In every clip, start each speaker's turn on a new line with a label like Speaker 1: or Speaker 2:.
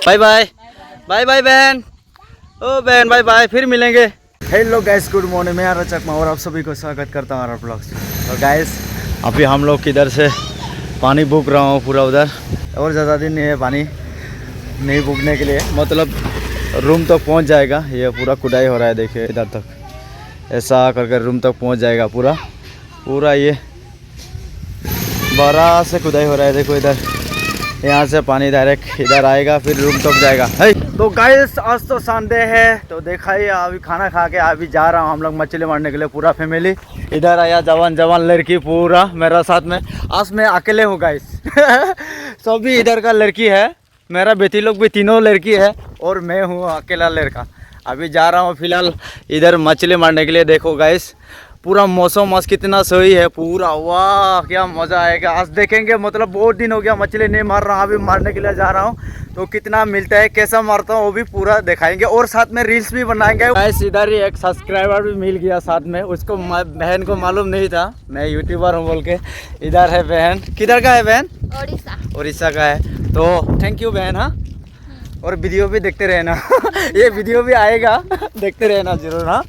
Speaker 1: Bye bye bye bye बहन। ओ बहन bye bye, फिर मिलेंगे। Hello guys, good morning. मैं आरव चकमा और आप सभी को स्वागत करता हूँ आरव ब्लॉग्स। और गाइस अभी हम लोग किधर से पानी बूक रहा हूँ पूरा उधर, और ज़्यादा दिन नहीं है पानी नहीं बूकने के लिए, मतलब रूम तक पहुँच जाएगा। ये पूरा खुदाई हो रहा है, देखिए इधर तक ऐसा करके रूम तक पहुँच जाएगा पूरा पूरा। ये बड़ा से खुदाई हो रहा है, देखो इधर, यहाँ से पानी डायरेक्ट इधर आएगा फिर रूम तक जाएगा। तो गाइस आज तो संडे है, तो देखा ही अभी खाना खा के अभी जा रहा हूँ हम लोग मछली मारने के लिए, पूरा फैमिली इधर आया, जवान जवान लड़की पूरा मेरा साथ में। आज मैं अकेले हूँ गाइस सभी इधर का लड़की है, मेरा बेटी लोग भी तीनों लड़की है और मैं हूँ अकेला लड़का। अभी जा रहा हूँ फिलहाल इधर मछली मारने के लिए। देखो गाइस पूरा मौसम आज कितना सही है पूरा, वाह क्या मज़ा आएगा। आज देखेंगे, मतलब बहुत दिन हो गया मछली नहीं मार रहा हूँ, अभी मारने के लिए जा रहा हूँ, तो कितना मिलता है कैसा मारता हूँ वो भी पूरा दिखाएंगे और साथ में रील्स भी बनाएंगे। गाइस इधर ही एक सब्सक्राइबर भी मिल गया साथ में, उसको बहन को मालूम नहीं था मैं यूट्यूबर हूँ बोल के। इधर है बहन, किधर का है बहन? उड़ीसा का है, तो थैंक यू बहन। हाँ, और वीडियो भी देखते रहना ये वीडियो भी आएगा देखते रहना जरूर। हाँ,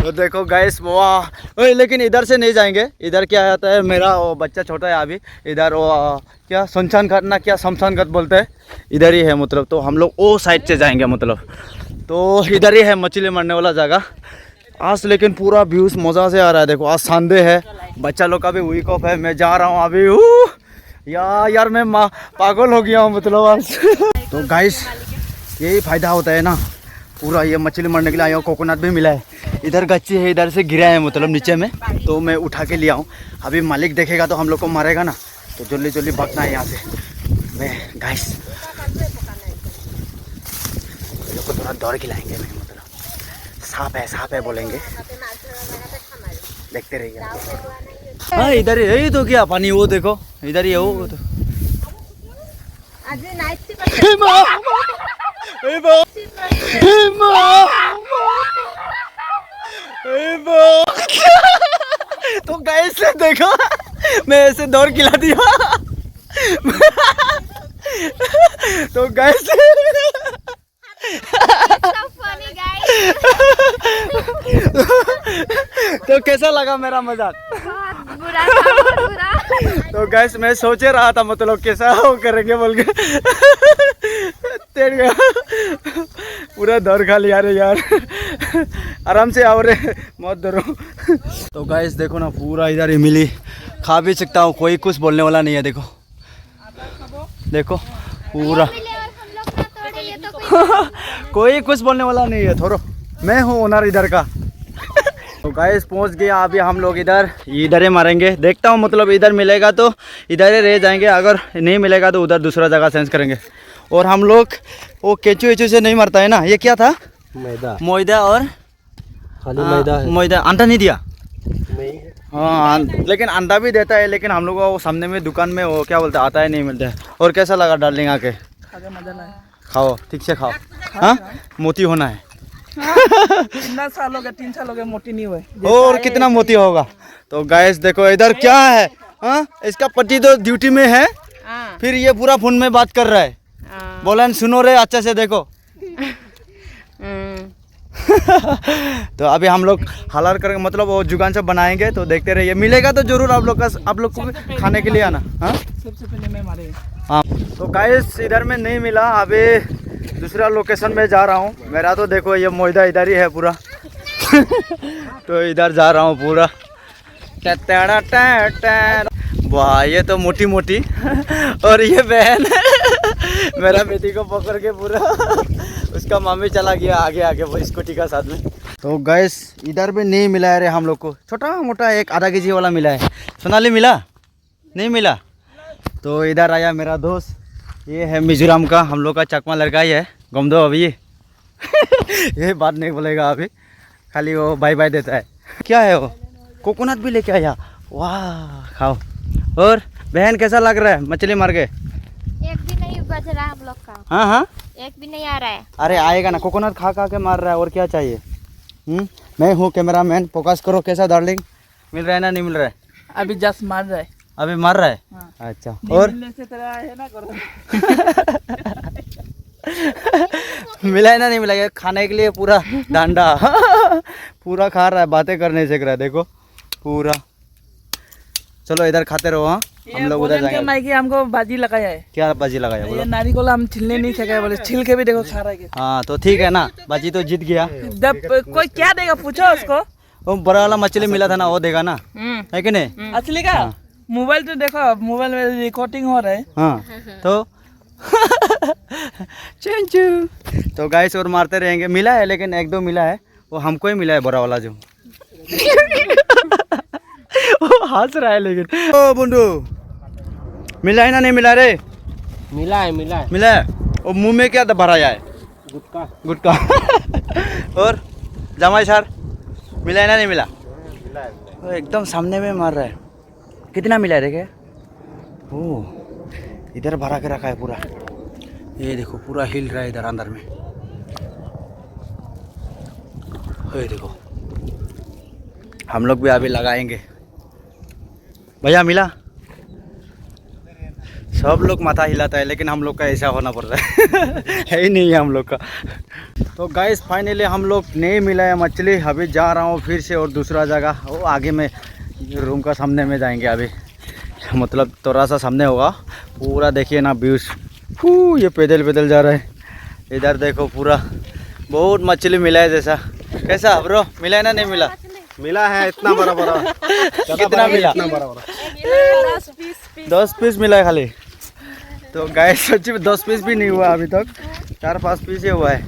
Speaker 1: तो देखो गाइस वाह, लेकिन इधर से नहीं जाएंगे, इधर क्या आता है, मेरा वो बच्चा छोटा है अभी, इधर वो क्या शमशान घाट ना क्या शमशान घाट बोलते हैं, इधर ही है मतलब। तो हम लोग वो साइड से जाएंगे मतलब, तो इधर ही है मछली मारने वाला जगह आज। लेकिन पूरा व्यूज़ मज़ा से आ रहा है। देखो आज संडे है, बच्चा लोग का भी वीक ऑफ है, मैं जा रहा हूँ अभी। यार मैं पागल हो गया हूँ मतलब आज तो गाइस यही फ़ायदा होता है ना, पूरा ये मछली मारने के लिए आया हूँ। कोकोनट भी मिला है, इधर गच्ची है, इधर से गिरा है मतलब नीचे में, तो मैं उठा के लिया हूँ। अभी मालिक देखेगा तो हम लोग को मारेगा ना, तो जल्दी जल्दी भागना है यहाँ से। मैं गाइस लोग को थोड़ा दौड़ के लाएंगे, मैं मतलब सांप है बोलेंगे, देखते रहिए। हाँ इधर ही तो क्या पानी, वो देखो इधर ही है वो तो। तो गाइस देखो मैं ऐसे दौड़ खिला दिया तो गाइस तो कैसा लगा मेरा मजाक?
Speaker 2: बुरा था, बुरा।
Speaker 1: तो गैस मैं सोचे रहा था मतलब कैसा वो करेंगे बोल के पूरा दौड़ खा लिया रे यार आराम से आओ रे, मत डरो। तो गैस देखो ना पूरा इधर ही मिली, खा भी सकता हूँ, कोई कुछ बोलने वाला नहीं है। देखो देखो पूरा कोई कुछ बोलने वाला नहीं है, थोड़ो मैं हूँ ओनर इधर का। तो गाइस पहुंच गया अभी हम लोग इधर ही मारेंगे, देखता हूँ मतलब इधर मिलेगा तो इधर ही रह जाएंगे, अगर नहीं मिलेगा तो उधर दूसरा जगह चेंज करेंगे। और हम लोग वो केचू वेचू से नहीं मरता है ना, ये क्या था? मैदा और
Speaker 3: खाली मैदा है,
Speaker 1: मैदा अंडा नहीं दिया
Speaker 3: नहीं।
Speaker 1: हाँ लेकिन अंडा भी देता है, लेकिन हम लोग को सामने में दुकान में वो क्या बोलते हैं आता है, नहीं मिलता है। और कैसा लगा डार्लिंग आके? खाओ ठीक से खाओ, हाँ मोती होना है
Speaker 3: कितना साल हो गया, 3 साल हो गए, मोटी नहीं हुए
Speaker 1: और कितना मोती होगा। तो गाइस देखो इधर क्या है, हाँ इसका पति तो ड्यूटी में है, फिर ये पूरा फोन में बात कर रहा है, बोला सुनो रे अच्छे से देखो तो अभी हम लोग हालार करेंगे, मतलब वो जुगान से बनाएंगे, तो देखते रहिए, मिलेगा तो जरूर आप लोग को भी खाने के लिए आना। हाँ
Speaker 3: सबसे पहले मैं मारे।
Speaker 1: हाँ तो गाइस इधर में नहीं मिला, अभी दूसरा लोकेशन में जा रहा हूँ। मेरा तो देखो ये मैदा इधर ही है पूरा तो इधर जा रहा हूँ पूरा। वाह ये तो मोटी मोटी और ये बहन मेरा बेटी को पकड़ के पूरा उसका मामी चला गया आगे आगे वो स्कूटी का साथ में। तो गैस इधर भी नहीं मिला है रे हम लोग को, छोटा मोटा एक आधा केजी वाला मिला है। सोनाली मिला? नहीं मिला। तो इधर आया मेरा दोस्त, ये है मिजोरम का, हम लोग का चकमा लड़का ही है, घूम दो अभी ये बात नहीं बोलेगा अभी, खाली वो बाय बाय देता है। क्या है वो? कोकोनट भी लेके आया, वाह खाओ। और बहन कैसा लग रहा है मछली मार के?
Speaker 2: एक भी नहीं बज रहा हम लोग का।
Speaker 1: हाँ हाँ
Speaker 2: एक भी नहीं आ रहा है।
Speaker 1: अरे आएगा ना, कोकोनट खा खा के मार रहा है, और क्या चाहिए। मैं हूँ कैमरा मैन, फोकस करो। कैसा डार्लिंग, मिल रहा है ना नहीं मिल रहा है?
Speaker 3: अभी जस्ट मार रहा है।
Speaker 1: अभी मर रहा है।
Speaker 3: हाँ।
Speaker 1: अच्छा और
Speaker 3: मिलने से तेरा है ना करो।
Speaker 1: मिला है ना नहीं मिला, ये खाने के लिए पूरा डांडा पूरा खा रहा है, बातें करने सीख रहा है देखो पूरा। चलो इधर खाते रहो। हाँ हम लोग उधर जाएंगे।
Speaker 3: माइकी हमको भाजी लगाया है।
Speaker 1: क्या बाजी लगाया
Speaker 3: ये
Speaker 1: बोलो?
Speaker 3: नारियल हम छिलने नहीं सके बोले, छिल के भी देखो खा रहा है।
Speaker 1: हाँ तो ठीक है ना, बाजी तो जीत गया।
Speaker 3: जब कोई क्या देगा पूछो उसको।
Speaker 1: वो बड़ा वाला मछली मिला था ना, वो देगा ना, है कि नहीं?
Speaker 3: असली का मोबाइल तो देखो, मोबाइल में रिकॉर्डिंग हो रहा है।
Speaker 1: हाँ तो चंचू तो गाइस और मारते रहेंगे। मिला है लेकिन एक दो मिला है, वो हमको ही मिला है बड़ा वाला जो। वो हंस रहा है लेकिन। ओ बुंडू मिला है ना नहीं मिला रे?
Speaker 4: मिला है मिला है।
Speaker 1: मिला है। वो मुंह में क्या भराया है?
Speaker 4: गुटका
Speaker 1: गुटका। और जमाई सर मिला है ना नहीं मिला?
Speaker 4: मिला है।
Speaker 1: वो एकदम सामने में मार रहा है। कितना मिला है देखे? ओ इधर भरा के रखा है पूरा, ये देखो पूरा हिल रहा है इधर अंदर में। ये देखो हम लोग भी अभी लगाएंगे। भैया मिला? सब लोग माथा हिलाता है लेकिन हम लोग का ऐसा होना पड़ रहा है ही नहीं है हम लोग का। तो गाइस फाइनली हम लोग नहीं मिला है मछली। अभी जा रहा हूँ फिर से और दूसरा जगह, वो आगे में रूम का सामने में जाएंगे अभी, मतलब थोड़ा सा सामने होगा। पूरा देखिए ना व्यूज, ये पैदल पैदल जा रहा है। इधर देखो पूरा बहुत मछली मिला है जैसा। कैसा ब्रो, मिला है ना नहीं मिला?
Speaker 4: मिला है इतना बड़ा बड़ा।
Speaker 1: कितना मिला?
Speaker 4: इतना बड़ा बड़ा
Speaker 1: 10 पीस मिला है खाली। तो गाइस सच्ची में 10 पीस भी नहीं हुआ अभी तक, 4-5 पीस ही हुआ है।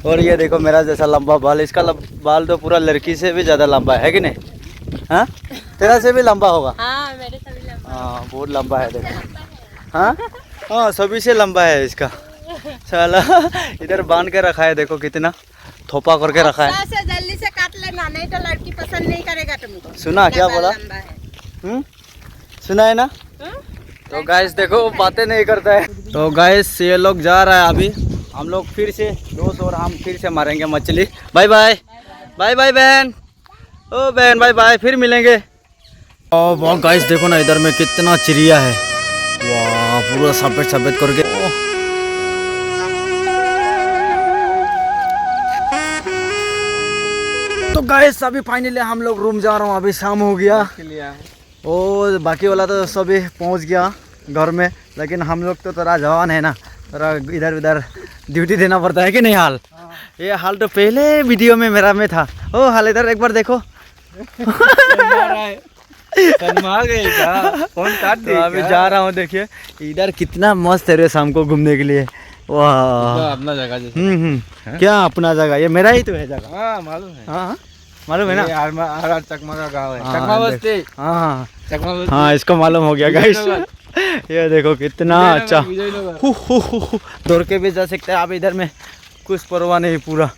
Speaker 1: और ये देखो मेरा जैसा लंबा बाल, इसका बाल तो पूरा लड़की से भी ज़्यादा लंबा है कि नहीं? हाँ तेरा से भी लंबा होगा।
Speaker 2: हाँ मेरे से भी लंबा।
Speaker 1: हाँ बहुत लंबा है देखो। हाँ हाँ सभी से लंबा है इसका। चला इधर बांध के रखा है, देखो कितना थोपा करके रखा है।
Speaker 5: से जल्दी से काट लेना, नहीं तो लड़की पसंद नहीं करेगा तुमको।
Speaker 1: सुना क्या बोला?
Speaker 5: लंबा है।
Speaker 1: सुना है ना? तो गाइस देखो बातें नहीं करता है। तो गाइस ये लोग जा रहा है अभी, हम लोग फिर से दोस्त और हम फिर से मारेंगे मछली। बाय बाय बाय बाय बहन, ओ बहन बाय बाय, फिर मिलेंगे। और वाह गाइस देखो ना इधर में कितना चिड़िया है, वाह पूरा सफेद सफेद करके। तो गाइस अभी फाइनली हम लोग रूम जा रहा हूँ, अभी शाम हो गया और बाकी वाला तो सभी पहुँच गया घर में, लेकिन हम लोग तो थोड़ा जवान है ना, थोड़ा इधर उधर ड्यूटी देना पड़ता है कि नहीं हाल? ये हाल तो पहले वीडियो में मेरा में था। ओ हाल इधर एक बार देखो। तो अभी जा रहा हूँ, देखिए इधर कितना मस्त है रे शाम को घूमने के लिए। वाह
Speaker 4: अपना जगह।
Speaker 1: क्या अपना जगह? ये मेरा ही तो है जगह।
Speaker 4: हाँ मालूम है।
Speaker 1: हाँ मालूम है ना?
Speaker 4: चकमा का गाँव है।
Speaker 1: हाँ,
Speaker 4: चकमा बस्ती।
Speaker 1: हाँ
Speaker 4: चकमा बस्ती।
Speaker 1: हाँ इसको मालूम हो गया गाइस। ये देखो कितना अच्छा, दौड़ के भी जा सकते हैं आप इधर में, कुछ परवाह नहीं पूरा।